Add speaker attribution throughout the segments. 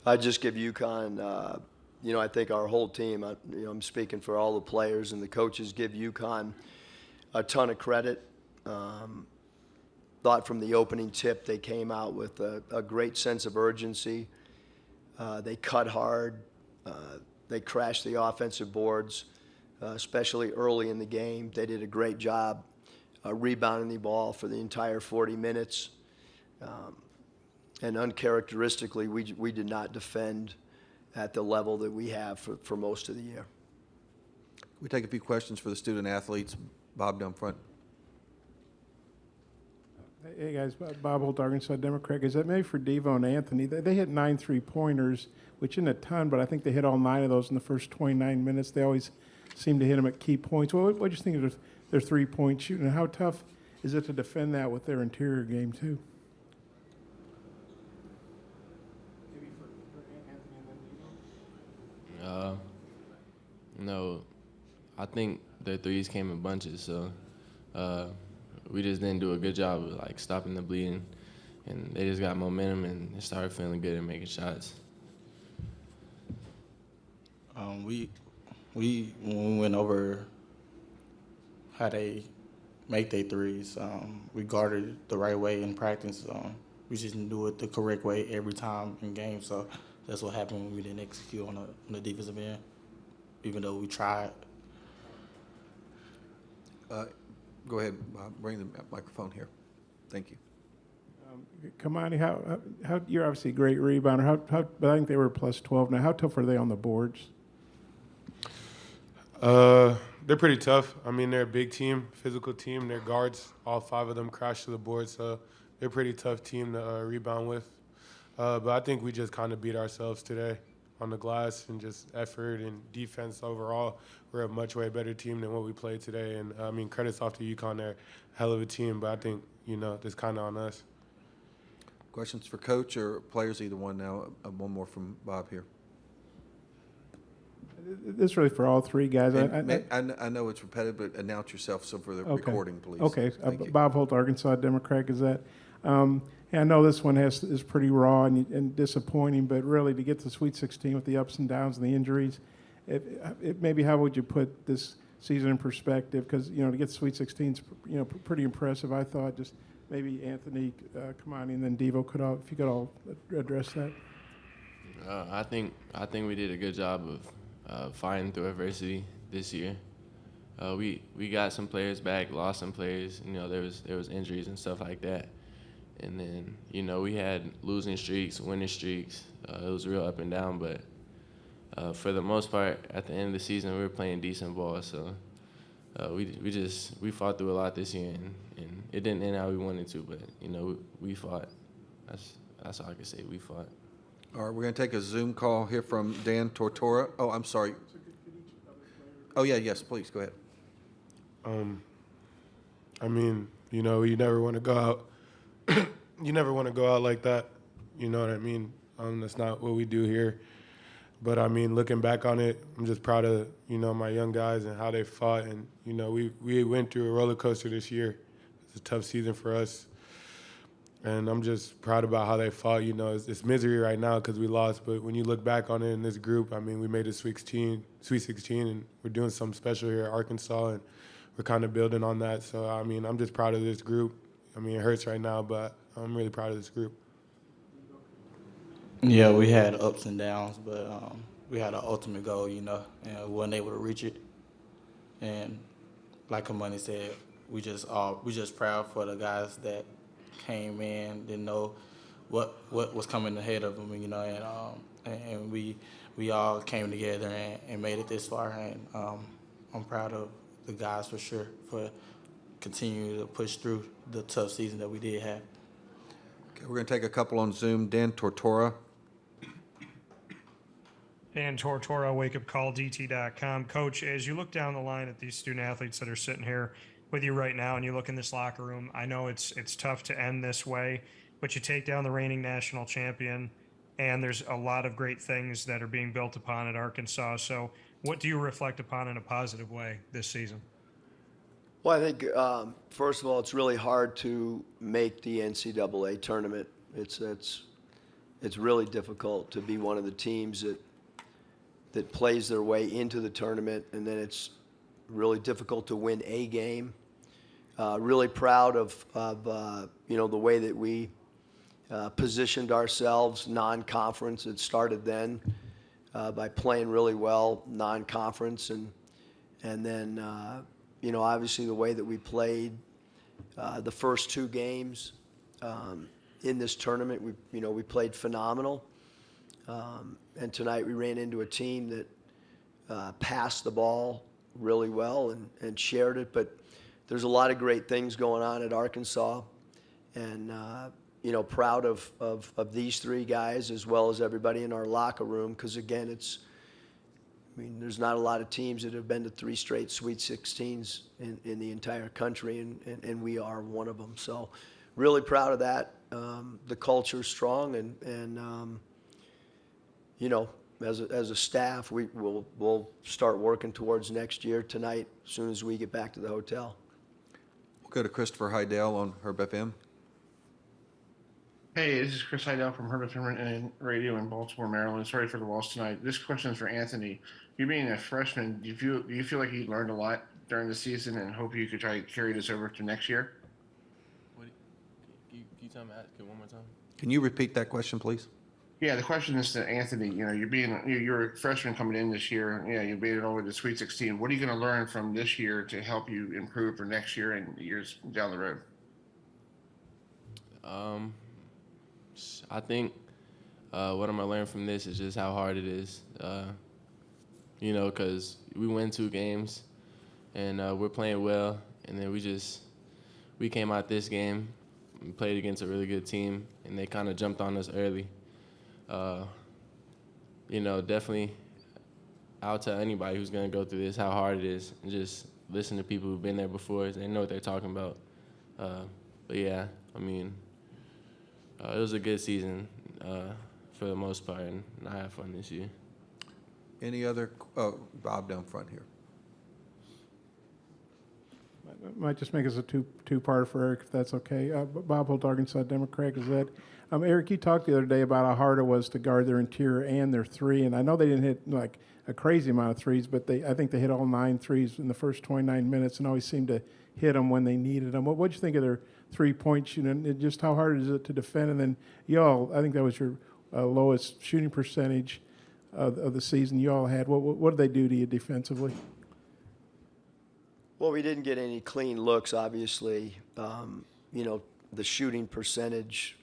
Speaker 1: I just give UConn, I think our whole team, I'm speaking for all the players and the coaches, give UConn a ton of credit. Thought from the opening tip they came out with a great sense of urgency. They cut hard. They crashed the offensive boards, especially early in the game. They did a great job rebounding the ball for the entire 40 minutes. And uncharacteristically, we did not defend at the level that we have for most of the year.
Speaker 2: We take a few questions for the student athletes. Bob down front.
Speaker 3: Hey guys, Bob Holt, Arkansas Democrat. Is that maybe for Devo and Anthony? They hit 9 3-pointers, which isn't a ton, but I think they hit all 9 of those in the first 29 minutes. They always seem to hit them at key points. What do you think of their 3-point shooting, and how tough is it to defend that with their interior game too?
Speaker 4: No, I think their threes came in bunches, so we just didn't do a good job of like stopping the bleeding, and they just got momentum and they started feeling good and making shots.
Speaker 5: We when we went over how they make their threes, we guarded the right way in practice. We just didn't do it the correct way every time in games, so that's what happened when we didn't execute on the defensive end, even though we tried.
Speaker 2: Go ahead, Bob. Bring the microphone here. Thank you.
Speaker 3: Kamani, how you're obviously a great rebounder. But I think they were plus 12 now. How tough are they on the boards?
Speaker 6: They're pretty tough. I mean, they're a big team, physical team. Their guards, all 5 of them crash to the board, so they're a pretty tough team to rebound with. But I think we just kind of beat ourselves today on the glass and just effort and defense overall. We're a much way better team than what we played today. And, I mean, credits off to UConn. They're a hell of a team, but I think, it's kind of on us.
Speaker 2: Questions for Coach or players, either one now. One more from Bob here.
Speaker 3: This is really for all 3 guys.
Speaker 2: I know it's repetitive, but announce yourself for the
Speaker 3: Okay.
Speaker 2: recording, please.
Speaker 3: Okay.
Speaker 2: Thank you.
Speaker 3: Bob Holt, Arkansas Democrat Gazette. I know this one is pretty raw and disappointing, but really to get to the Sweet 16 with the ups and downs and the injuries, maybe how would you put this season in perspective? Because, to get to Sweet 16 is, pretty impressive, I thought. Just maybe Anthony, Kamani, and then Devo if you could all address that.
Speaker 4: I think we did a good job of fighting through adversity this year. We got some players back, lost some players. There was injuries and stuff like that. And then, we had losing streaks, winning streaks. It was real up and down, but for the most part, at the end of the season, we were playing decent ball. So we fought through a lot this year, and it didn't end how we wanted to, but, we fought. That's all I can say. We fought.
Speaker 2: All right, we're going to take a Zoom call here from Dan Tortora. Oh, I'm sorry. Oh, yeah, yes, please, go ahead.
Speaker 6: I mean, you never want to go out. You never want to go out like that. You know what I mean? That's not what we do here. But, I mean, looking back on it, I'm just proud of, my young guys and how they fought. And, we went through a roller coaster this year. It's a tough season for us. And I'm just proud about how they fought. It's misery right now because we lost. But when you look back on it in this group, I mean, we made it Sweet 16, and we're doing something special here at Arkansas, and we're kind of building on that. So, I mean, I'm just proud of this group. I mean, it hurts right now, but I'm really proud of this group.
Speaker 5: Yeah, we had ups and downs, but we had an ultimate goal, and we wasn't able to reach it. And like Kamani said, we just proud for the guys that came in, didn't know what was coming ahead of them, and we all came together and made it this far. And I'm proud of the guys for sure for continuing to push through the tough season that we did have.
Speaker 2: Okay, we're going to take a couple on Zoom. Dan Tortora.
Speaker 7: Dan Tortora, wakeupcalldt.com. Coach, as you look down the line at these student athletes that are sitting here with you right now and you look in this locker room, I know it's tough to end this way, but you take down the reigning national champion, and there's a lot of great things that are being built upon at Arkansas. So what do you reflect upon in a positive way this season?
Speaker 1: Well, I think, first of all, it's really hard to make the NCAA tournament. It's it's really difficult to be one of the teams that plays their way into the tournament, and then it's really difficult to win a game. Really proud of the way that we positioned ourselves non-conference. It started then by playing really well non-conference, and then obviously the way that we played the first two games in this tournament. We played phenomenal, and tonight we ran into a team that passed the ball really well and shared it. But there's a lot of great things going on at Arkansas, and proud of these three guys as well as everybody in our locker room, because again, there's not a lot of teams that have been to 3 straight Sweet 16s in the entire country, and we are one of them. So really proud of that. The culture's strong, and as a staff, we'll start working towards next year tonight as soon as we get back to the hotel.
Speaker 2: We'll go to Christopher Heidel on Herb FM.
Speaker 8: Hey, this is Chris Heidel from Herb FM and Radio in Baltimore, Maryland. Sorry for the loss tonight. This question is for Anthony. You being a freshman, do you feel like you learned a lot during the season, and hope you could try to carry this over to next year?
Speaker 4: Can you tell me that one more time?
Speaker 2: Can you repeat that question, please?
Speaker 8: Yeah, the question is to Anthony. You're a freshman coming in this year. You made it over to Sweet 16. What are you going to learn from this year to help you improve for next year and years down the road?
Speaker 4: I think what I'm gonna learn from this is just how hard it is. Because we win 2 games, and we're playing well, and then we came out this game and played against a really good team, and they kind of jumped on us early. Definitely, I'll tell anybody who's gonna go through this how hard it is, and just listen to people who've been there before. They know what they're talking about. But yeah, it was a good season for the most part, and I had fun this year.
Speaker 2: Any other? Bob down front here.
Speaker 3: Might just make us a two-parter for Eric, if that's okay. Bob Holt, Arkansas Democrat Gazette. Eric, you talked the other day about how hard it was to guard their interior and their three, and I know they didn't hit like a crazy amount of threes, but I think they hit all 9 threes in the first 29 minutes and always seemed to hit them when they needed them. What'd you think of their 3-point shooting, and just how hard is it to defend? And then y'all, I think that was your lowest shooting percentage of the season you all had. What did they do to you defensively?
Speaker 1: Well, we didn't get any clean looks, obviously. The shooting percentage,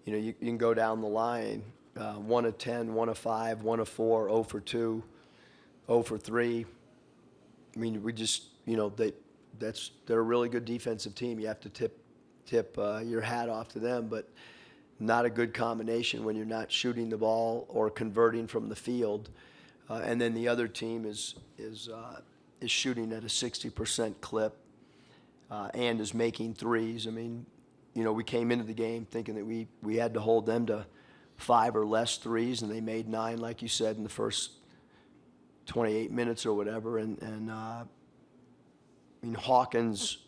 Speaker 1: you can go down the line, 1 of 10, 1 of 5, 1 of 4, 0 for 2, 0 for 3. We just, they're a really good defensive team. You have to tip your hat off to them, but not a good combination when you're not shooting the ball or converting from the field. And then the other team is shooting at a 60% clip and is making threes. We came into the game thinking that we had to hold them to 5 or less threes, and they made 9, like you said, in the first 28 minutes or whatever. And Hawkins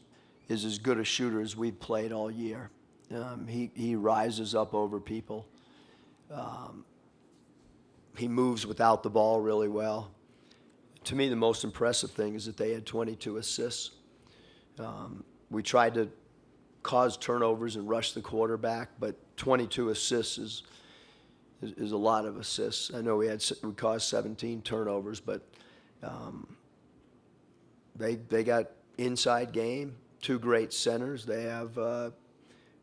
Speaker 1: is as good a shooter as we've played all year. He rises up over people. He moves without the ball really well. To me, the most impressive thing is that they had 22 assists. We tried to cause turnovers and rush the quarterback, but 22 assists is a lot of assists. I know we caused 17 turnovers, but they got inside game, 2 great centers. They have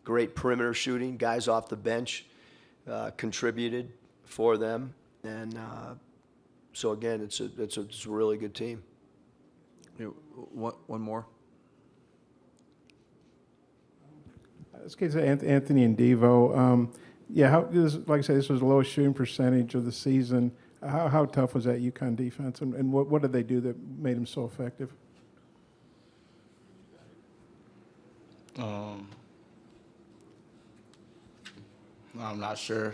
Speaker 1: great perimeter shooting. Guys off the bench contributed for them, and so again, it's a really good team.
Speaker 2: One more.
Speaker 3: Let's get to Anthony and Devo. Like I said, this was the lowest shooting percentage of the season. How tough was that UConn defense, and what did they do that made them so effective?
Speaker 5: I'm not sure.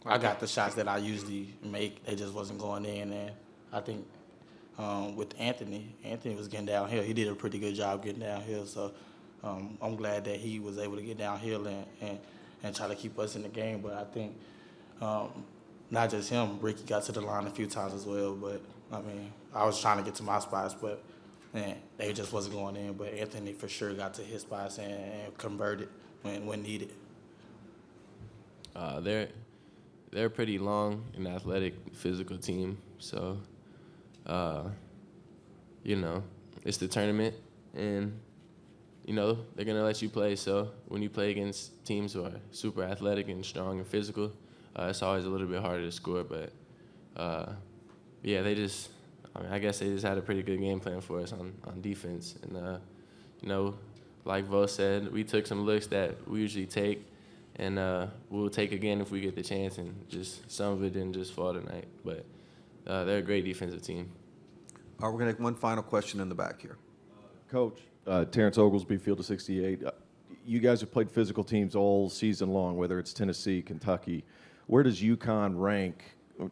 Speaker 5: I got the shots that I usually make. They just wasn't going in, and I think with Anthony was getting downhill. He did a pretty good job getting downhill, so I'm glad that he was able to get downhill and and try to keep us in the game. But I think not just him, Ricky got to the line a few times as well. But I mean, I was trying to get to my spots, but man, they just wasn't going in. But Anthony for sure got to his spots and converted when needed.
Speaker 4: They're a pretty long and athletic, physical team. So, you know, it's the tournament, and you know they're gonna let you play. So when you play against teams who are super athletic and strong and physical, it's always a little bit harder to score. But yeah, I guess they just had a pretty good game plan for us on defense. And you know, like Vo said, we took some looks that we usually take. And we'll take again if we get the chance, and just some of it didn't just fall tonight. But they're a great defensive team.
Speaker 2: All right, we're going to have one final question in the back here.
Speaker 9: Coach, Terrence Oglesby, Field of 68. You guys have played physical teams all season long, whether it's Tennessee, Kentucky. Where does UConn rank,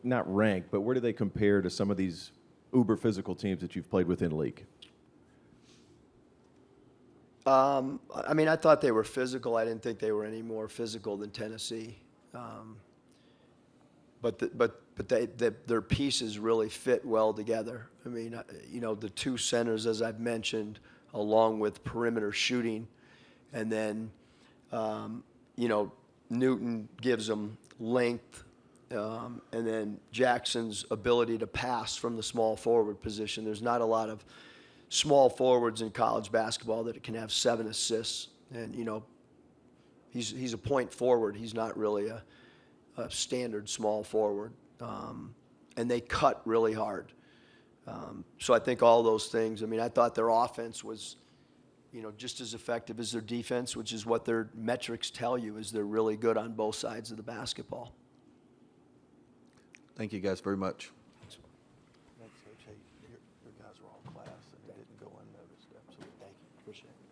Speaker 9: not rank, but where do they compare to some of these uber physical teams that you've played with in league?
Speaker 1: I mean, I thought they were physical. I didn't think they were any more physical than Tennessee. But their pieces really fit well together. I mean, you know, the two centers, as I've mentioned, along with perimeter shooting, and then, you know, Newton gives them length, and then Jackson's ability to pass from the small forward position. There's not a lot of small forwards in college basketball that can have 7 assists, and you know, he's a point forward. He's not really a standard small forward, and they cut really hard. So I think all those things. I mean, I thought their offense was, you know, just as effective as their defense, which is what their metrics tell you, is they're really good on both sides of the basketball.
Speaker 2: Thank you guys very much.
Speaker 1: Your guys were all class and didn't go unnoticed. Absolutely. Thank you. Appreciate it.